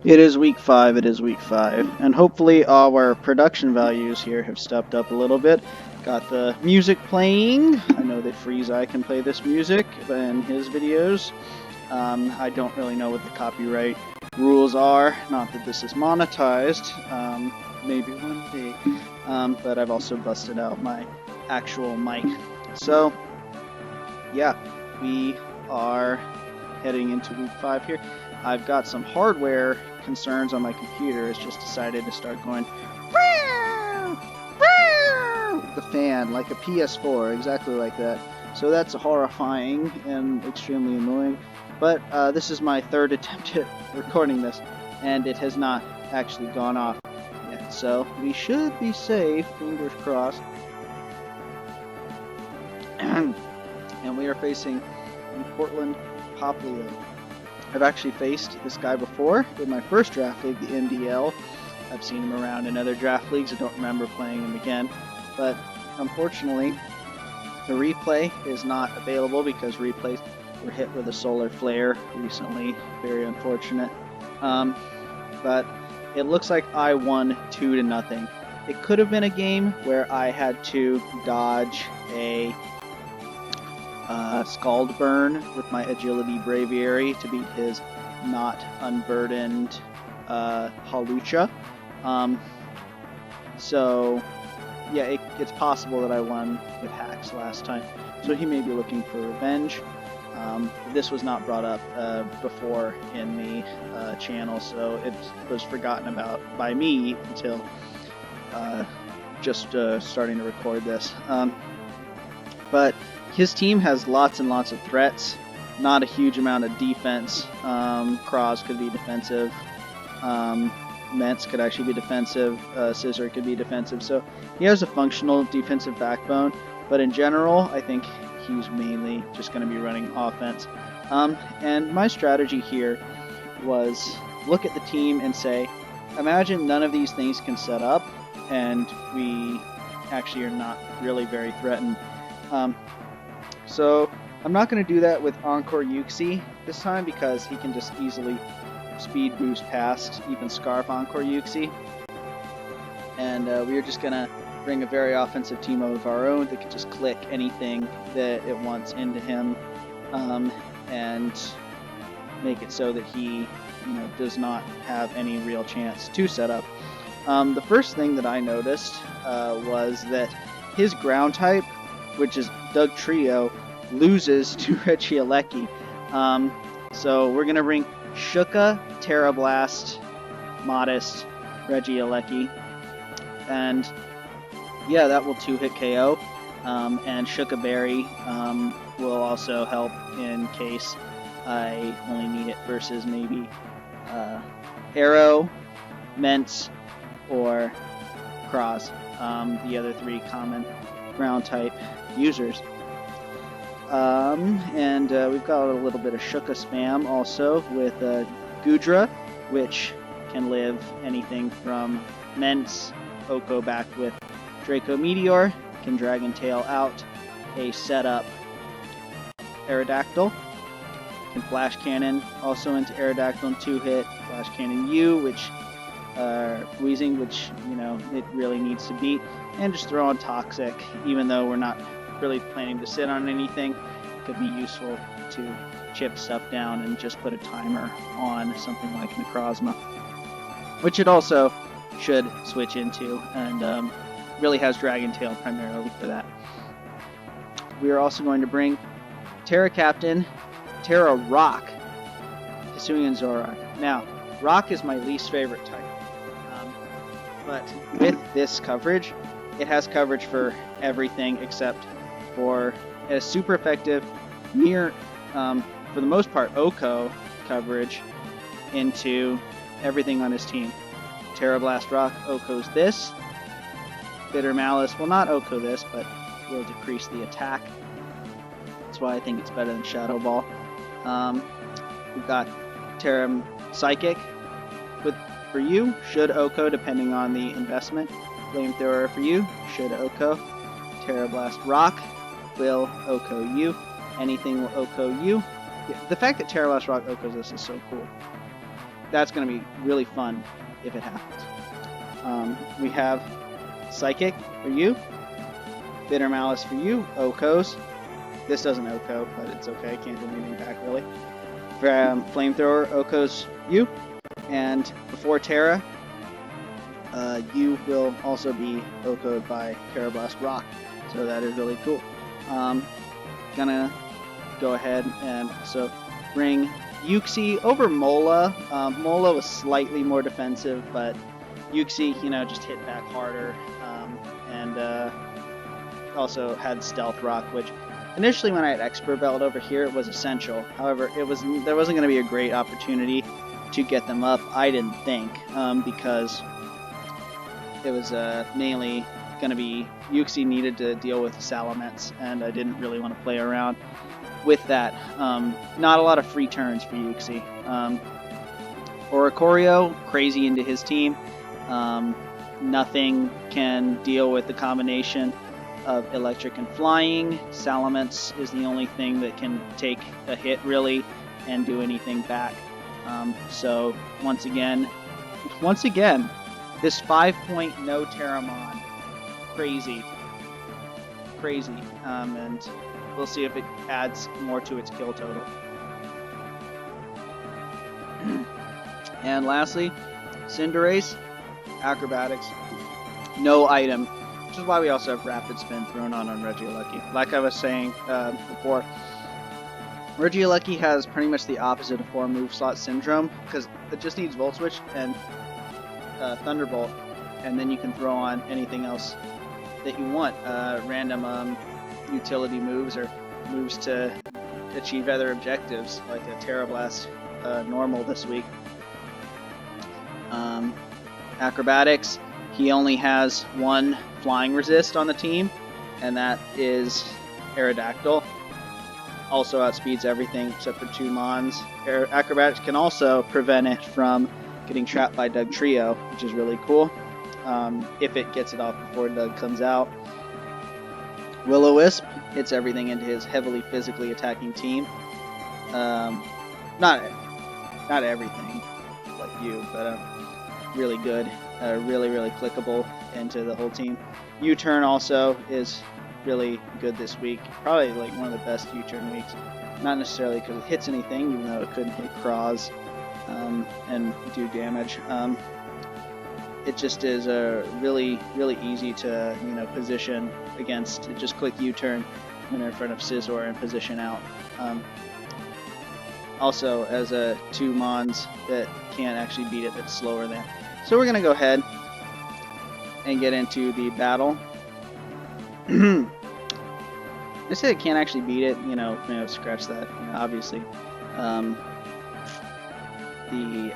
It is week 5, it is week 5, and hopefully our production values here have stepped up a little bit. Got the music playing. I know that Freeze can play this music in his videos. I don't really know what the copyright rules are, not that this is monetized, maybe one day, but I've also busted out my actual mic. So, yeah, we are heading into week 5 here. I've got some hardware concerns on my computer. It's just decided to start going the fan like a PS4, exactly like that. So that's horrifying and extremely annoying. But this is my third attempt at recording this, and it has not actually gone off yet. So we should be safe, fingers crossed. And we are facing in Portland, Popplio. I've actually faced this guy before in my first draft league, the MDL. I've seen him around in other draft leagues. I don't remember playing him again. But unfortunately, the replay is not available because replays were hit with a solar flare recently. Very unfortunate. But it looks like I won 2-0. It could have been a game where I had to dodge a Scald Burn with my Agility Braviary to beat his not unburdened Halucha. So, yeah, it's possible that I won with hacks last time. So he may be looking for revenge. This was not brought up before in the channel, so it was forgotten about by me until just starting to record this. But his team has lots and lots of threats, not a huge amount of defense. Cross could be defensive. Ments could actually be defensive. Scissor could be defensive. So he has a functional defensive backbone, but in general, I think he's mainly just going to be running offense. And my strategy here was look at the team and say, imagine none of these things can set up, and we actually are not really very threatened. So I'm not going to do that with Encore Yuxi this time because he can just easily speed boost past even Scarf Encore Yuxi. And we are just going to bring a very offensive team of our own that can just click anything that it wants into him and make it so that he does not have any real chance to set up. The first thing that I noticed was that his ground type, which is Doug Trio, loses to Regieleki. So we're going to bring Shuka, Tera Blast, Modest, Regieleki. And yeah, that will 2-hit KO. And Shuka Berry will also help in case I only need it versus maybe Arrow, Ments, or Cross, the other 3 common ground type users. And we've got a little bit of Shuka spam also with Gudra, which can live anything from Ments, Oko back with Draco Meteor, can Dragon Tail out a setup Aerodactyl, can Flash Cannon also into Aerodactyl and 2-hit, Flash Cannon U, which Wheezing, which it really needs to beat, and just throw on Toxic, even though we're not really planning to sit on anything. It could be useful to chip stuff down and just put a timer on something like Necrozma, which it also should switch into, and really has Dragon Tail primarily for that. We are also going to bring Tera Captain, Tera Rock, Hisuian Zorak. Now, Rock is my least favorite type. But with this coverage, it has coverage for everything except for a super effective near, for the most part, Oko coverage into everything on his team. Tera Blast Rock Oko's this. Bitter Malice will not Oko this, but will decrease the attack. That's why I think it's better than Shadow Ball. We've got Tera Psychic for you, should Oko depending on the investment. Flamethrower for you, should Oko. Tera Blast Rock will Oko you. Anything will Oko you. The fact that Tera Blast Rock Okos this is so cool. that's going to be really fun if it happens. We have Psychic for you, Bitter Malice for you, Okos. This doesn't Oko, but it's okay. Can't do anything back really. Flamethrower, Okos, you, and before Tera, you will also be Oko'd by Carablast Rock, so that is really cool. Gonna go ahead and also bring Yuxi over Mola. Mola was slightly more defensive, but Yuxi, just hit back harder, and also had Stealth Rock, which initially when I had Expert Belt over here, it was essential. However, there wasn't going to be a great opportunity to get them up, I didn't think, because it was mainly going to be Yuxi needed to deal with Salamence, and I didn't really want to play around with that. Not a lot of free turns for Yuxi. Oricorio, crazy into his team. Nothing can deal with the combination of electric and flying. Salamence is the only thing that can take a hit really and do anything back. So once again, this 5-point no Terramon, crazy, and we'll see if it adds more to its kill total. And lastly, Cinderace, Acrobatics, no item, which is why we also have Rapid Spin thrown on Regieleki. Like I was saying before, Regieleki has pretty much the opposite of 4 move slot syndrome, because it just needs Volt Switch and Thunderbolt, and then you can throw on anything else that you want, random utility moves or moves to achieve other objectives, like a Tera Blast normal this week. Acrobatics, he only has 1 flying resist on the team, and that is Aerodactyl. Also outspeeds everything except for 2 Mons. Acrobatics can also prevent it from getting trapped by Doug Trio, which is really cool, if it gets it off before Doug comes out. Will-O-Wisp hits everything into his heavily physically attacking team. Not everything like you, but really good, really clickable into the whole team. U-turn also is really good this week. Probably like one of the best U-turn weeks. Not necessarily because it hits anything, even though it couldn't hit Cross and do damage. It just is really easy to position against. Just click U-turn when they're in front of Scizor and position out. Also, as a 2 Mons that can't actually beat it, that's slower than. So we're gonna go ahead and get into the battle. I say it can't actually beat it, scratch that, obviously. The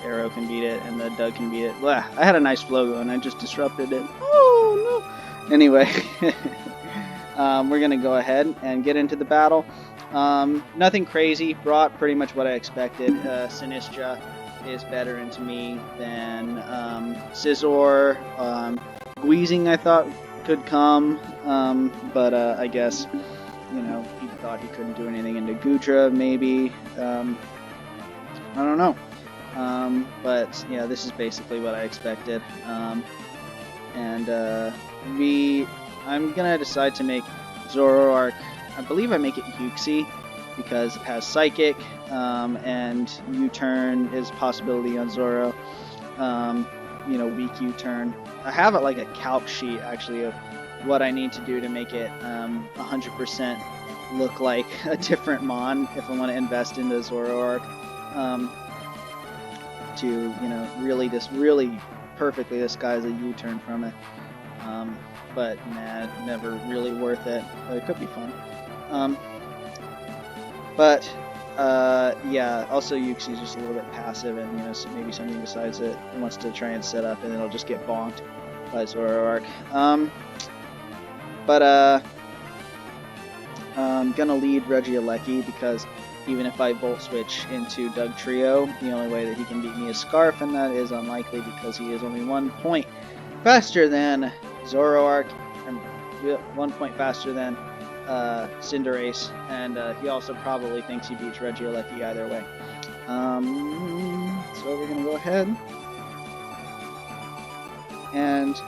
Arrow can beat it, and the Doug can beat it. Blah, I had a nice flow going, I just disrupted it. Oh, no! Anyway, we're going to go ahead and get into the battle. Nothing crazy, brought pretty much what I expected. Sinistra is better into me than Scizor. Wheezing I thought could come, but I guess, he thought he couldn't do anything into Goodra, maybe. I don't know. But yeah, this is basically what I expected. And I'm gonna decide to make Zoroark. I believe I make it Yuxi because it has Psychic, and U-turn is a possibility on Zoro. Weak U-turn. I have like a calc sheet actually of what I need to do to make it 100% look like a different Mon if I want to invest into Zoroark. To really perfectly disguise a U-turn from it, but nah, never really worth it. But it could be fun. Yeah. Also, Yuxi's just a little bit passive, and so maybe something decides it wants to try and set up, and it'll just get bonked by Zoroark. I'm gonna lead Regieleki because even if I Volt Switch into Doug Trio, the only way that he can beat me is Scarf, and that is unlikely because he is only 1 point faster than Zoroark, and 1 point faster than Cinderace, and he also probably thinks he beats Regieleki either way. So we're gonna go ahead and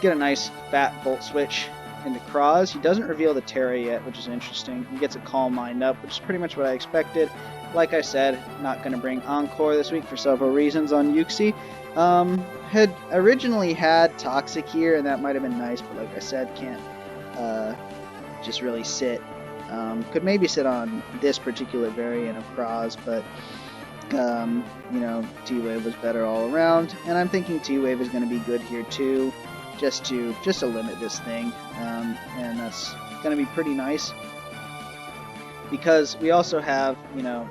get a nice fat Volt Switch into Kraz. He doesn't reveal the Tera yet, which is interesting. He gets a Calm Mind up, which is pretty much what I expected. Like I said, not going to bring Encore this week for several reasons on Yuxi. Had originally had Toxic here, and that might have been nice, but like I said, can't just really sit. Could maybe sit on this particular variant of Kraz, but you know, T-Wave was better all around, and I'm thinking T-Wave is going to be good here too, just to limit this thing, and that's going to be pretty nice, because we also have, you know,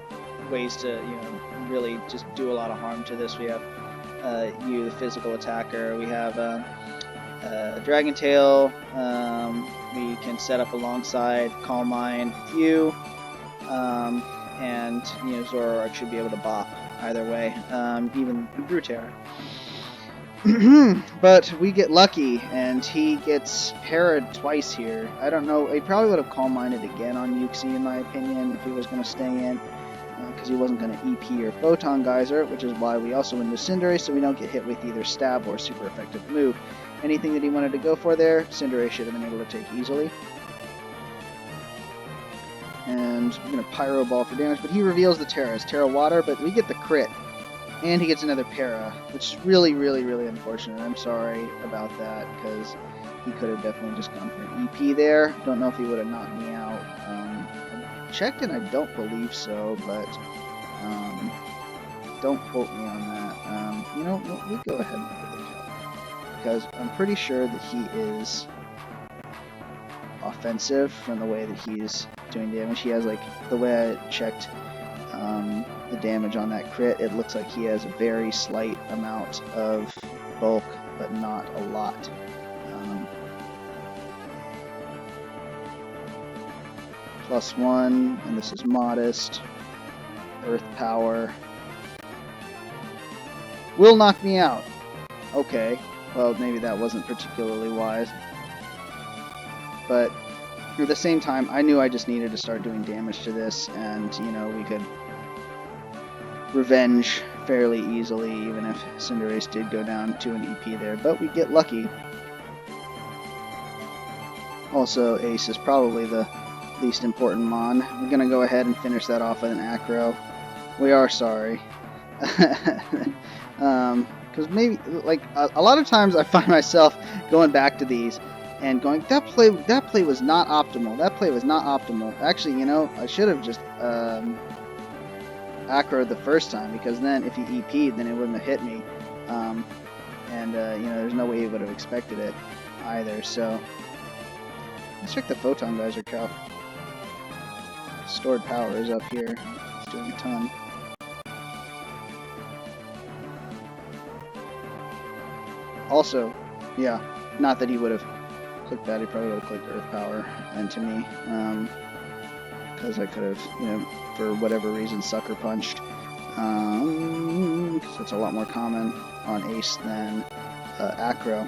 ways to, you know, really just do a lot of harm to this. We have you, the physical attacker. We have Dragon Tail. We can set up alongside Calm Mind with you. And you know, Zoroark should be able to bop either way, even Brutera. But we get lucky, and he gets parried twice here. I don't know, he probably would have Calm Minded again on Yuxi, in my opinion, if he was going to stay in, because he wasn't going to EP or Photon Geyser, which is why we also went to Cinderace, so we don't get hit with either Stab or super effective move. Anything that he wanted to go for there, Cinderace should have been able to take easily. And we're going to Pyro Ball for damage, but he reveals the Tera. It's Tera Water, but we get the crit. And he gets another Para, which is really, really, really unfortunate. I'm sorry about that, because he could have definitely just gone for an EP there. Don't know if he would have knocked me out. I checked and I don't believe so, but don't quote me on that. You know, we'll go ahead and look at the kill, because I'm pretty sure that he is offensive from the way that he's doing damage. He has, like, the way I checked the damage on that crit, it looks like he has a very slight amount of bulk, but not a lot. +1, and this is modest. Earth Power will knock me out. Okay, well, maybe that wasn't particularly wise. But at the same time, I knew I just needed to start doing damage to this, and, you know, we could revenge fairly easily, even if Cinderace did go down to an EP there, but we get lucky. Also, Ace is probably the least important Mon. We're going to go ahead and finish that off with an Acro. We are sorry. Because maybe, like, a lot of times I find myself going back to these and going, that play was not optimal. That play was not optimal. Actually, you know, I should have just Acro the first time, because then if he EP'd, then it wouldn't have hit me, and you know, there's no way he would have expected it either. So let's check the Photon Geyser count. Stored power is up here. It's doing a ton. Also, yeah, not that he would have clicked that. He probably would have clicked Earth Power into me, because I could have, you know, for whatever reason, Sucker Punched. So it's a lot more common on Ace than Acro.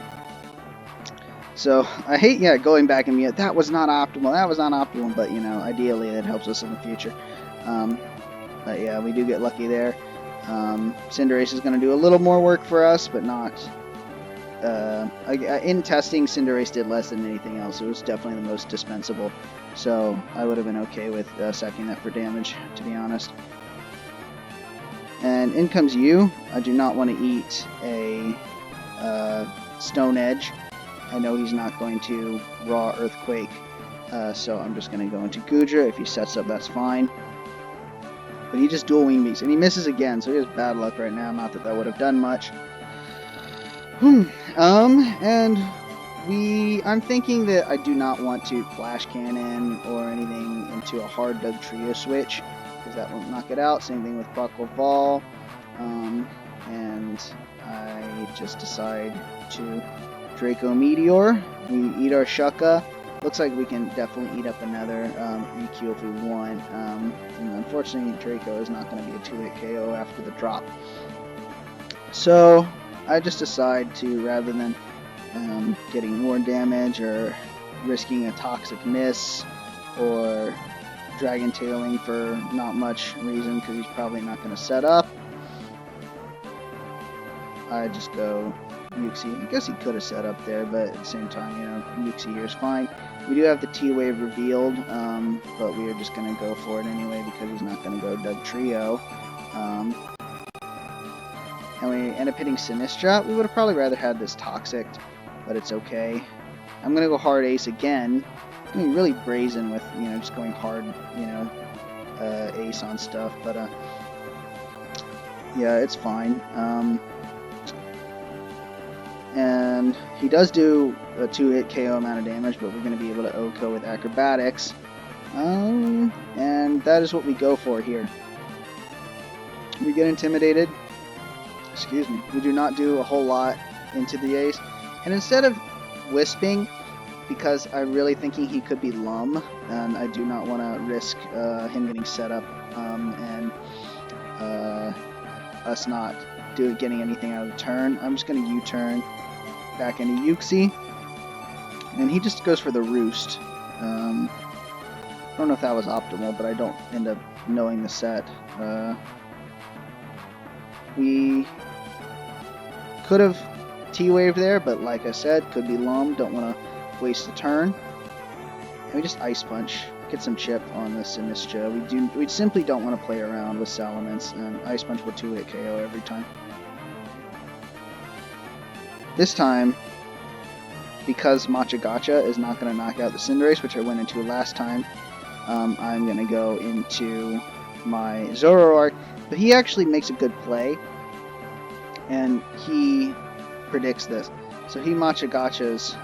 So I hate, yeah, going back and being, that was not optimal, that was not optimal, but, you know, ideally it helps us in the future. But yeah, we do get lucky there. Cinderace is going to do a little more work for us, but not... in testing, Cinderace did less than anything else. It was definitely the most dispensable, so I would have been okay with sacking that for damage, to be honest. And in comes you. I do not want to eat a Stone Edge. I know he's not going to Raw Earthquake, so I'm just going to go into Goodra. If he sets up, that's fine. But he just dual wing beats, and he misses again, so he has bad luck right now. Not that that would have done much. And I'm thinking that I do not want to Flash Cannon or anything into a hard Dug Trio switch, because that won't knock it out. Same thing with Buckle. And I just decide to Draco Meteor. We eat our Shucka. Looks like we can definitely eat up another EQ if we want. And unfortunately, Draco is not going to be a 2-hit KO after the drop. So I just decide to, rather than getting more damage or risking a Toxic Miss or Dragon Tailing for not much reason because he's probably not going to set up. I just go Yuxi. I guess he could have set up there, but at the same time, you know, Yuxi here is fine. We do have the T-Wave revealed, but we are just going to go for it anyway because he's not going to go Dugtrio. And we end up hitting Sinistra. We would have probably rather had this Toxic, but it's okay. I'm going to go hard Ace again. I'm going to be really brazen with, you know, just going hard, you know, Ace on stuff, but yeah, it's fine. And he does do a 2-hit KO amount of damage, but we're going to be able to OHKO with Acrobatics. And that is what we go for here. We get intimidated. Excuse me. We do not do a whole lot into the Ace. And instead of Wisping, because I'm really thinking he could be Lum, and I do not want to risk him getting set up and us not getting anything out of the turn, I'm just going to U-turn back into Yuxi, and he just goes for the Roost. I don't know if that was optimal, but I don't end up knowing the set. We could have T-Wave there, but like I said, could be Lum, don't want to waste the turn. And we just Ice Punch, get some chip on the Sinistra. We simply don't want to play around with Salamence, and Ice Punch will 2-hit KO every time. This time, because Machagacha is not going to knock out the Cinderace, which I went into last time, I'm going to go into my Zoroark. But he actually makes a good play, and he predicts this. So he Machagachas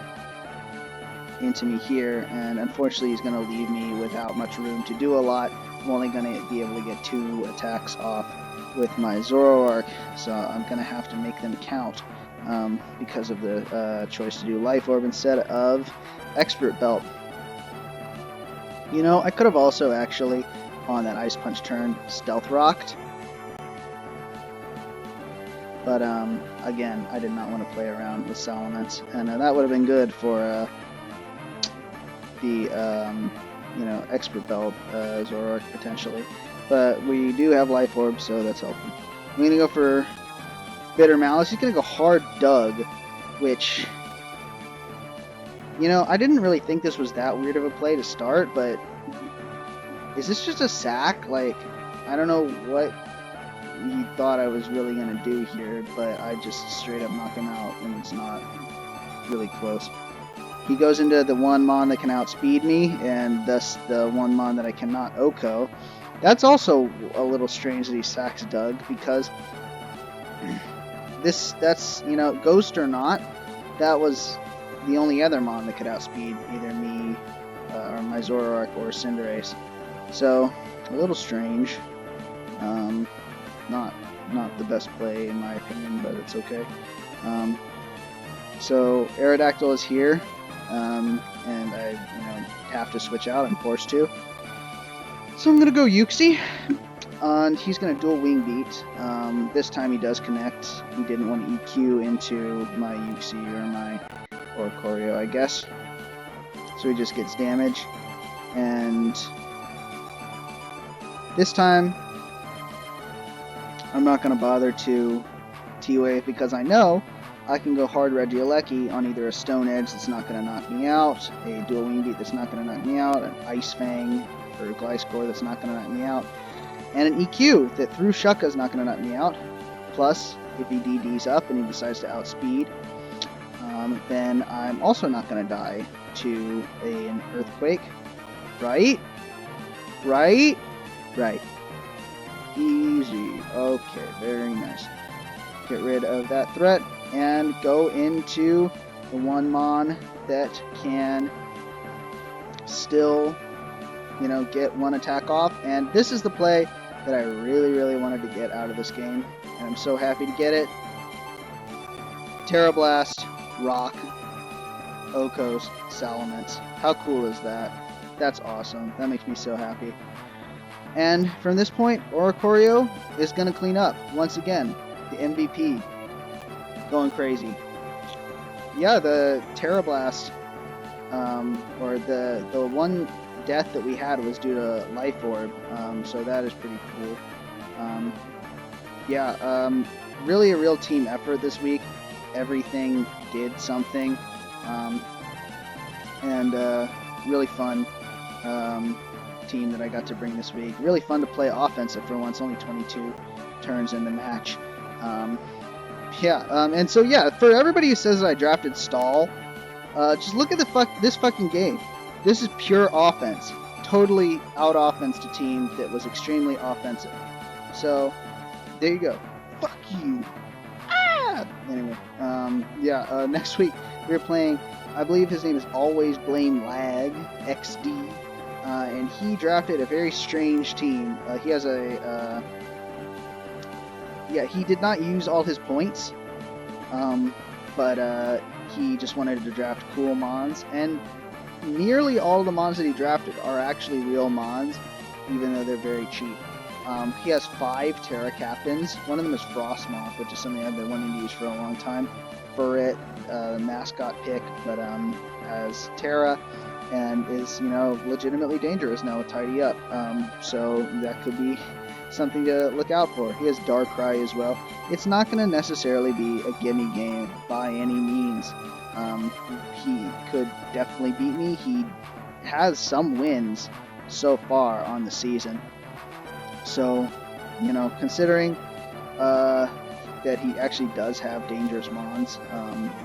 into me here, and unfortunately he's going to leave me without much room to do a lot. I'm only going to be able to get 2 attacks off with my Zoroark, so I'm going to have to make them count. Because of the choice to do Life Orb instead of Expert Belt. You know, I could have also actually, on that Ice Punch turn, Stealth Rocked. But, again, I did not want to play around with Salamence. And that would have been good for the, you know, Expert Belt Zoroark, potentially. But we do have Life Orb, so that's helpful. I'm going to go for Bitter Malice. He's going to go hard Doug, which, you know, I didn't really think this was that weird of a play to start, but is this just a sack? Like, I don't know what he thought I was really going to do here, but I just straight up knock him out, and it's not really close. He goes into the one Mon that can outspeed me, and thus the one Mon that I cannot OHKO. That's a little strange that he sacks Doug, because that's, you know, Ghost or not, that was the only other Mon that could outspeed either me or my Zoroark or Cinderace. So, a little strange. Not the best play in my opinion, but it's okay. So Aerodactyl is here, and I, you know, have to switch out. I'm forced to. So I'm gonna go Yuxi. And he's going to dual Wing Beat. This time he does connect. He didn't want to EQ into my Yuxi or my Oricorio, I guess. So he just gets damage. And this time, I'm not going to bother to T-Wave because I know I can go hard Regieleki on either a Stone Edge that's not going to knock me out, a dual Wing Beat that's not going to knock me out, an Ice Fang or Gliscor that's not going to knock me out, and an EQ that through Shucka is not going to knock me out. Plus, if he DDs up and he decides to outspeed, then I'm also not going to die to an Earthquake. Right? Right? Right. Easy. Okay, very nice. Get rid of that threat and go into the one Mon that can still, you know, get one attack off. And this is the play that I really, really wanted to get out of this game, and I'm so happy to get it. Tera Blast, Rock, OHKOs, Salamence. How cool is that? That's awesome. That makes me so happy. And from this point, Oricorio is going to clean up. Once again, the MVP. Going crazy. Yeah, the Tera Blast, or the one death that we had was due to Life Orb, so that is pretty cool. Really a real team effort this week. Everything did something, and really fun team that I got to bring this week. Really fun to play offensive for once, only 22 turns in the match. And so for everybody who says that I drafted Stall, just look at this fucking game. This is pure offense. Totally out-offense to team that was extremely offensive. So, there you go. Fuck you. Ah! Anyway, next week we're playing, I believe his name is Always Blame Lag, XD, and he drafted a very strange team. He has he did not use all his points, but he just wanted to draft cool mons, and nearly all the mons that he drafted are actually real mons, even though they're very cheap. He has 5 Tera captains. One of them is Frostmoth, which is something I've been wanting to use for a long time. Furret, the mascot pick, but as Tera, and is, legitimately dangerous now with Tidy Up. So that could be something to look out for. He has Darkrai as well. It's not going to necessarily be a gimme game by any means. He could definitely beat me. He has some wins so far on the season. So, considering that he actually does have dangerous mons,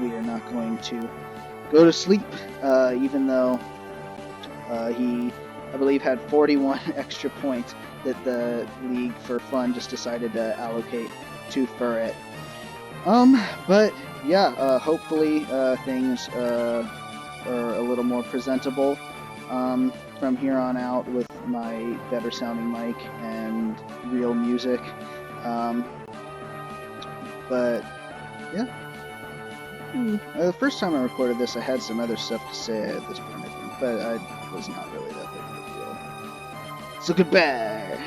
we are not going to go to sleep, even though he, I believe, had 41 extra points that the league for fun just decided to allocate to Furret. Hopefully things are a little more presentable from here on out with my better sounding mic and real music. The first time I recorded this, I had some other stuff to say at this point, I think, but I was not really that big of a deal. So goodbye!